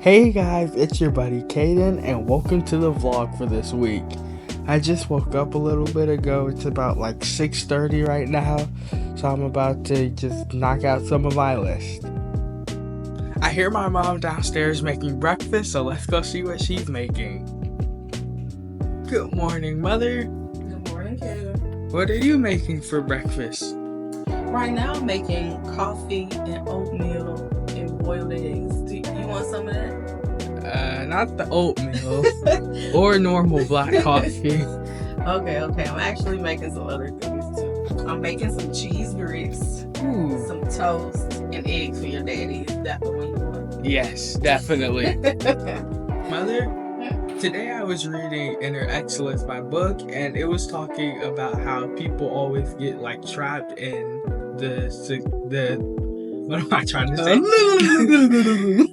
Hey guys, it's your buddy Caden, and welcome to the vlog for this week. I just woke up a little bit ago. It's about like 6:30 right now, so I'm about to just knock out some of my list. I hear my mom downstairs making breakfast, so let's go see what she's making. Good morning, Mother. Good morning, Caden. What are you making for breakfast? Right now, I'm making coffee and oatmeal and boiled eggs. Do you want some of that? Not the oatmeal or normal black coffee. Okay. I'm actually making some other things too. I'm making some cheese grits, some toast, and eggs for your daddy. Is that the one you want? Yes, definitely. Mother, today I was reading Inner Excellence, my book, and it was talking about how people always get like trapped in what am I trying to say?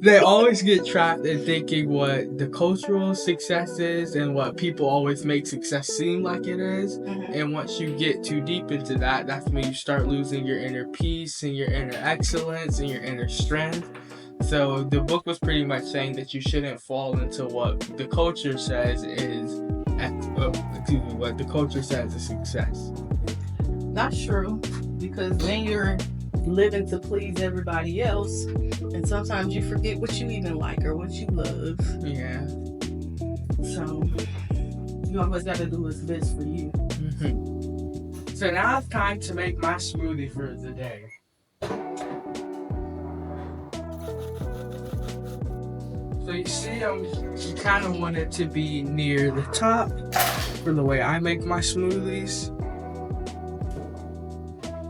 They always get trapped in thinking what the cultural success is and what people always make success seem like it is. And once you get too deep into that, that's when you start losing your inner peace and your inner excellence and your inner strength. So the book was pretty much saying that you shouldn't fall into what the culture says is what the culture says is success. That's true, because then you're living to please everybody else, and sometimes you forget what you even like or what you love. Yeah. So you always got to do what's best for you. So now it's time to make my smoothie for the day. So you see, you kind of want it to be near the top for the way I make my smoothies.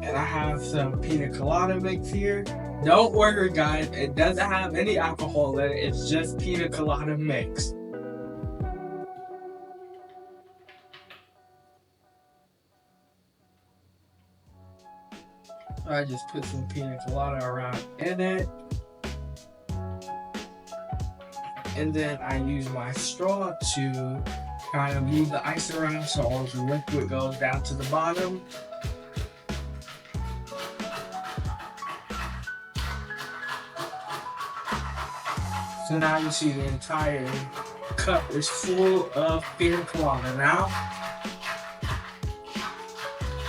And I have some pina colada mix here. Don't worry guys, it doesn't have any alcohol in it, it's just pina colada mix. I just put some pina colada around in it. And then I use my straw to kind of move the ice around so all the liquid goes down to the bottom. So now you see the entire cup is full of pina colada now.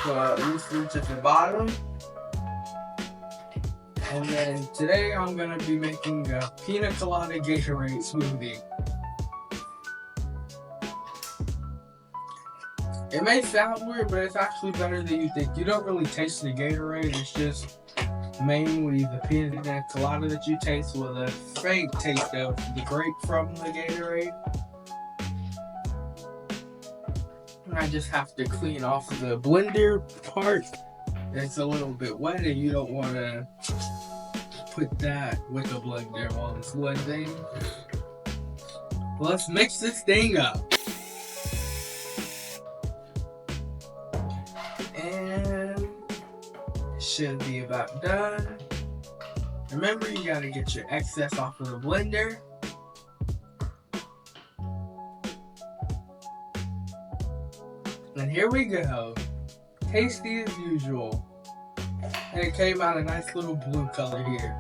So this is at the bottom. And then today I'm going to be making a pina colada Gatorade smoothie. It may sound weird, but it's actually better than you think. You don't really taste the Gatorade, it's just mainly the pina colada that you taste with a faint taste of the grape from the Gatorade. And I just have to clean off the blender part. It's a little bit wet and you don't want to put that with the blender while it's blending. Let's mix this thing up. And it should be about done. Remember, you gotta get your excess off of the blender. And here we go. Tasty as usual. And it came out a nice little blue color here.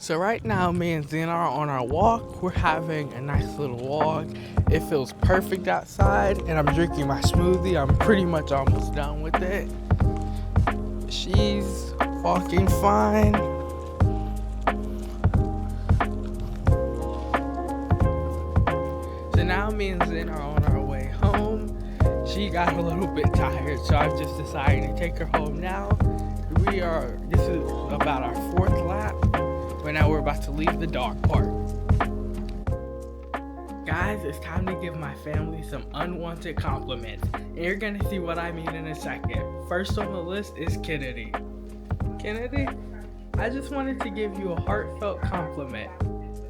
So right now, me and Zena are on our walk. We're having a nice little walk. It feels perfect outside, and I'm drinking my smoothie. I'm pretty much almost done with it. She's walking fine. So now me and Zena are on our way home. She got a little bit tired, so I've just decided to take her home now. This is about our 4th lap. But now we're about to leave the dog park. Guys, it's time to give my family some unwanted compliments. And you're gonna see what I mean in a second. First on the list is Kennedy. Kennedy, I just wanted to give you a heartfelt compliment.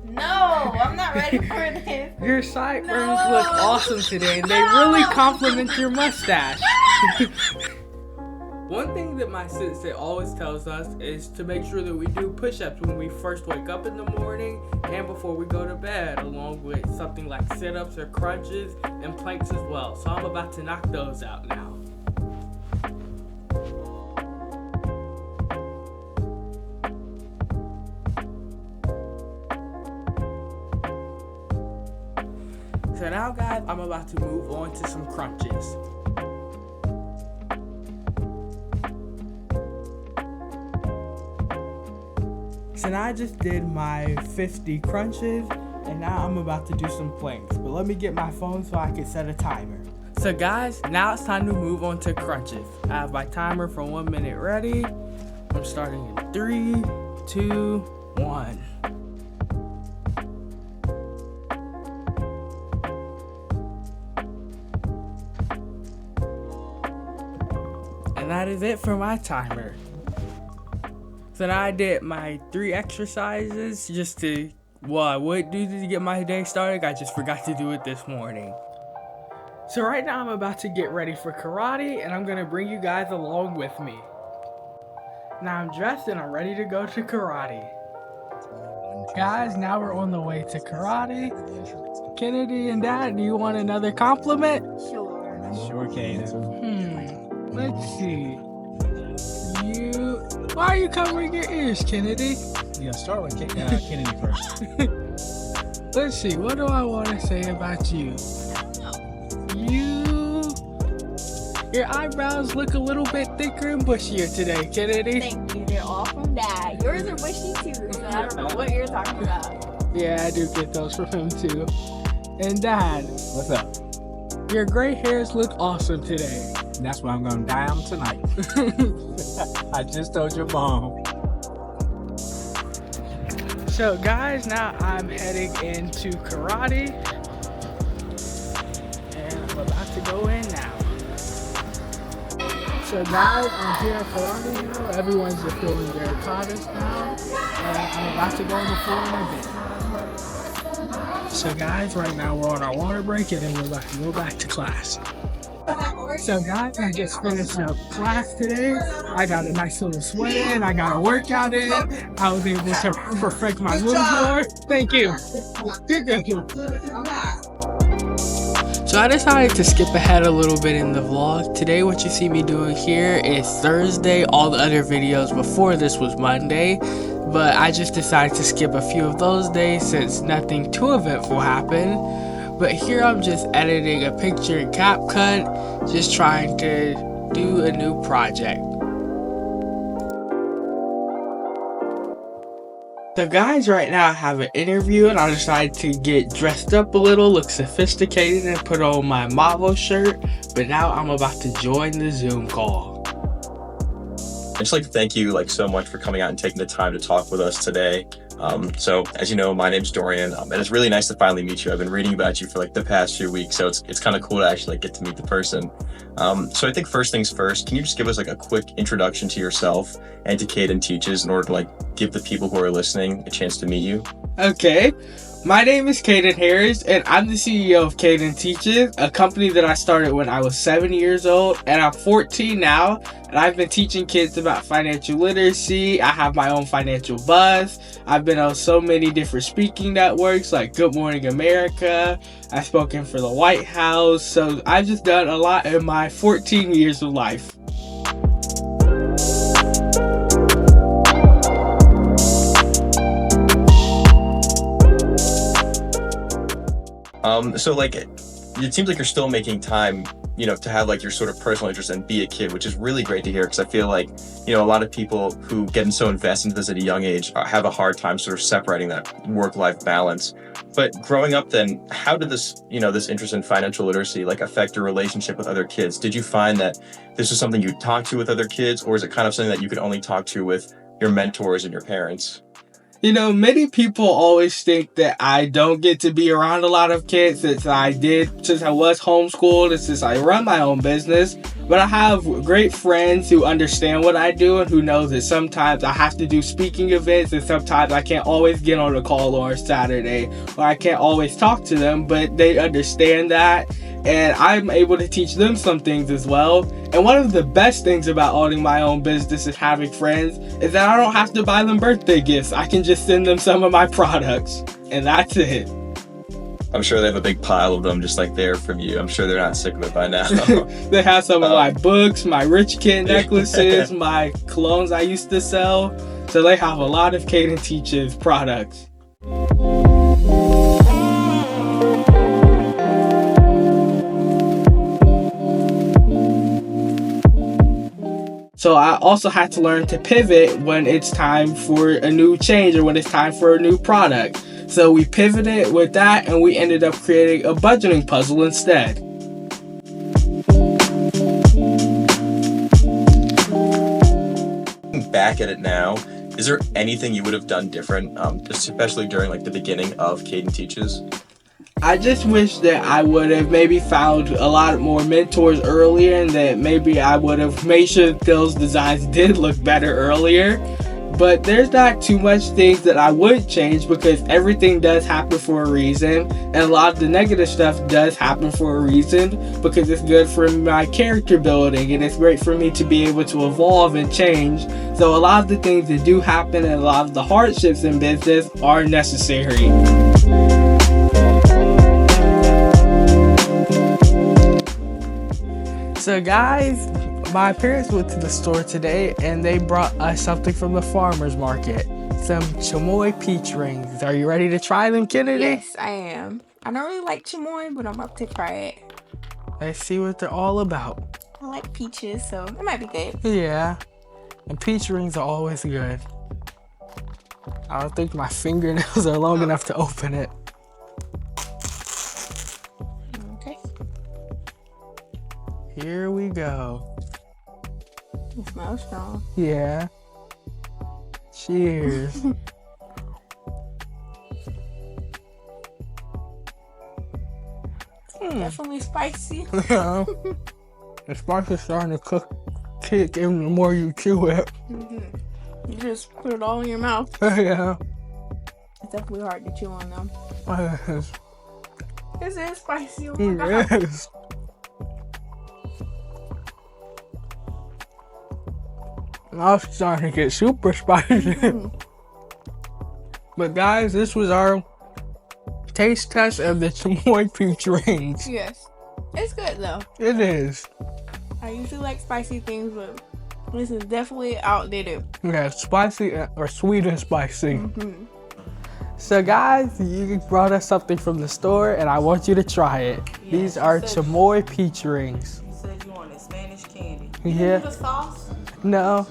No, I'm not ready for this. Your sideburns look awesome today, and they really compliment your mustache. One thing that my sensei always tells us is to make sure that we do push-ups when we first wake up in the morning and before we go to bed, along with something like sit-ups or crunches and planks as well. So I'm about to knock those out now. So now, guys, I'm about to move on to some crunches. So now I just did my 50 crunches, and now I'm about to do some planks. But let me get my phone so I can set a timer. So guys, now it's time to move on to crunches. I have my timer for 1 minute ready. I'm starting in 3, 2, 1. And that is it for my timer. So now I did my 3 exercises just to, well, I would do to get my day started. I just forgot to do it this morning. So right now I'm about to get ready for karate, and I'm going to bring you guys along with me. Now I'm dressed and I'm ready to go to karate. Guys, now we're on the way to karate. Kennedy and Dad, do you want another compliment? Sure, Caden. Let's see. Why are you covering your ears, Kennedy? Yeah, start with Kennedy first. Let's see, what do I want to say about you? Your eyebrows look a little bit thicker and bushier today, Kennedy. Thank you. They're all from Dad. Yours are bushy too, so I don't know what you're talking about. Yeah, I do get those from him too. And Dad, What's up? your gray hairs look awesome today. That's why I'm gonna dye them tonight. I just told your mom. So guys, now I'm heading into karate. And I'm about to go in now. So guys, I'm here at karate now. Everyone's just doing their katas now. And I'm about to go on the floor in a bit. So guys, right now we're on our water break and then we're about to go back to class. So guys, I just finished up class today. I got a nice little sweat in. I got a workout in. I was able to perfect my move more. Thank you. So I decided to skip ahead a little bit in the vlog. Today what you see me doing here is Thursday. All the other videos before this was Monday. But I just decided to skip a few of those days since nothing too eventful happened. But here I'm just editing a picture in CapCut, just trying to do a new project. So guys, right now I have an interview and I decided to get dressed up a little, look sophisticated, and put on my Marvel shirt. But now I'm about to join the Zoom call. I'd just like to thank you so much for coming out and taking the time to talk with us today. So as you know, my name's Dorian, and it's really nice to finally meet you. I've been reading about you for the past few weeks, so it's kind of cool to actually get to meet the person. So I think first things first, can you just give us a quick introduction to yourself and to Caden Teaches in order to give the people who are listening a chance to meet you? Okay. My name is Caden Harris, and I'm the CEO of Caden Teaches, a company that I started when I was 7 years old, and I'm 14 now, and I've been teaching kids about financial literacy. I have my own financial buzz. I've been on so many different speaking networks like Good Morning America. I've spoken for the White House, so I've just done a lot in my 14 years of life. So it seems like you're still making time, to have your sort of personal interest and be a kid, which is really great to hear, because I feel a lot of people who get so invested into this at a young age have a hard time sort of separating that work-life balance. But growing up then, how did this, this interest in financial literacy affect your relationship with other kids? Did you find that this is something you talk to with other kids, or is it kind of something that you could only talk to with your mentors and your parents? Many people always think that I don't get to be around a lot of kids since I was homeschooled and since I run my own business. But I have great friends who understand what I do and who know that sometimes I have to do speaking events and sometimes I can't always get on a call on Saturday or I can't always talk to them, but they understand that. And I'm able to teach them some things as well. And one of the best things about owning my own business and having friends is that I don't have to buy them birthday gifts. I can just send them some of my products. And that's it. I'm sure they have a big pile of them just there from you. I'm sure they're not sick of it by now. They have some of my books, my Rich Kid necklaces, my colognes I used to sell. So they have a lot of Caden Teaches products. So I also had to learn to pivot when it's time for a new change or when it's time for a new product. So we pivoted with that and we ended up creating a budgeting puzzle instead. Back at it now, is there anything you would have done different, especially during like the beginning of Caden Teaches? I just wish that I would have maybe found a lot more mentors earlier and that maybe I would have made sure that those designs did look better earlier. But there's not too much things that I would change because everything does happen for a reason. And a lot of the negative stuff does happen for a reason because it's good for my character building and it's great for me to be able to evolve and change. So a lot of the things that do happen and a lot of the hardships in business are necessary. So guys, my parents went to the store today and they brought us something from the farmer's market. Some chamoy peach rings. Are you ready to try them, Kennedy? Yes, I am. I don't really like chamoy, but I'm up to try it. Let's see what they're all about. I like peaches, so it might be good. Yeah, and peach rings are always good. I don't think my fingernails are long enough to open it. Okay. Here we go. It smells strong. Yeah. Cheers. Definitely spicy. Yeah. The spice is starting to kick in the more you chew it. You just put it all in your mouth. Yeah. It's definitely hard to chew on them. Yes. This is spicy. Oh my God. Yes. Now it's starting to get super spicy. But guys, this was our taste test of the chamoy peach rings. Yes. It's good though. It is. I usually like spicy things, but this is definitely outdated. Yeah, spicy or sweet and spicy. So guys, you brought us something from the store and I want you to try it. Yeah, These she are said- chamoy peach rings. You said you wanted Spanish candy. Yeah. The sauce? No,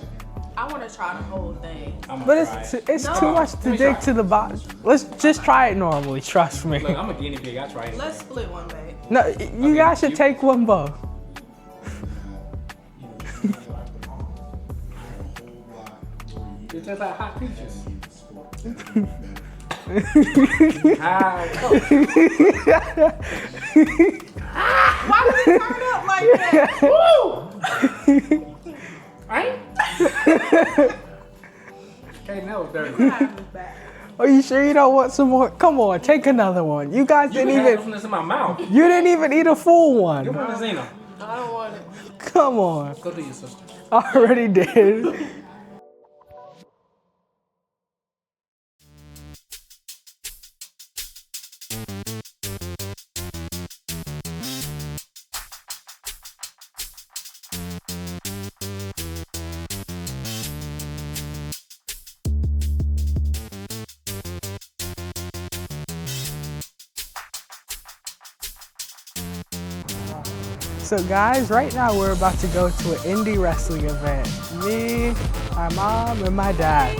I want to try the whole thing. but it's too much to dig to the bottom. Let's just try it normally, trust me. Look, I'm a guinea pig. I try it. Let's split one, babe. No, you guys should take one both. It tastes like hot peaches. Why did it turn up like that? Woo! Right? Okay, that was dirty. Are you sure you don't want some more? Come on, take another one. You guys You didn't can have even. this in my mouth. You didn't even eat a full Good one. one, Zena. I don't want it. Come on. Go to your sister. I already did. So guys, right now we're about to go to an indie wrestling event. Me, my mom, and my dad.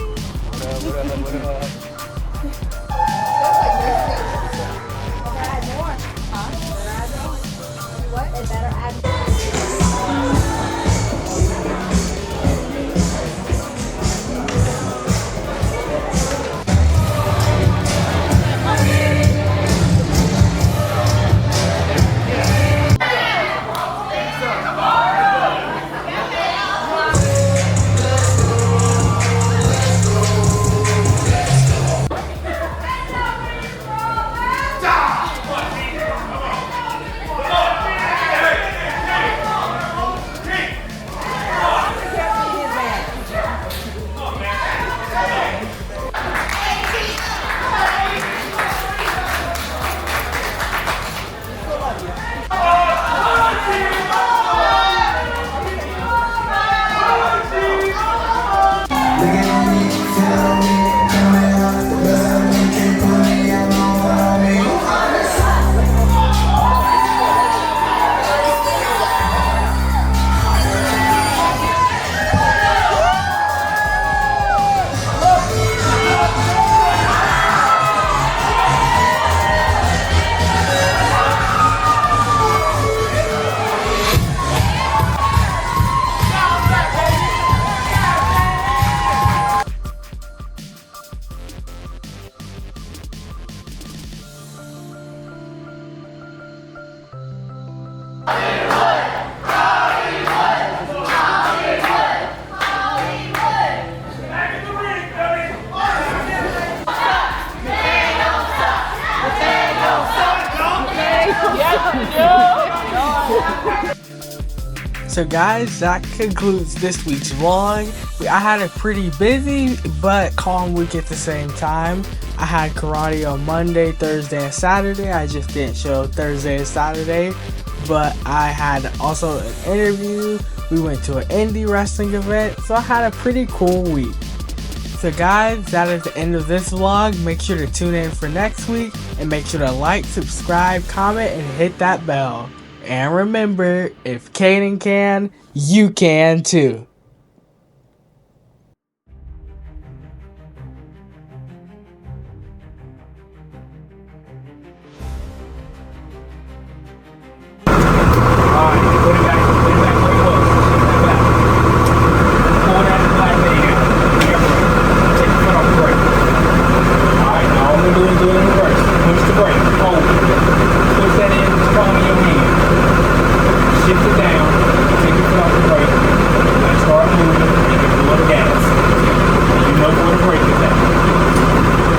So guys, that concludes this week's vlog. I had a pretty busy but calm week at the same time. I had karate on Monday, Thursday, and Saturday. I just didn't show Thursday and Saturday, but I had also an interview. We went to an indie wrestling event, so I had a pretty cool week. So guys, that is the end of this vlog. Make sure to tune in for next week, and make sure to like, subscribe, comment, and hit that bell. And remember, if Caden can, you can too.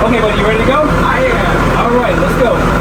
Okay, buddy, you ready to go? I am. All right, let's go.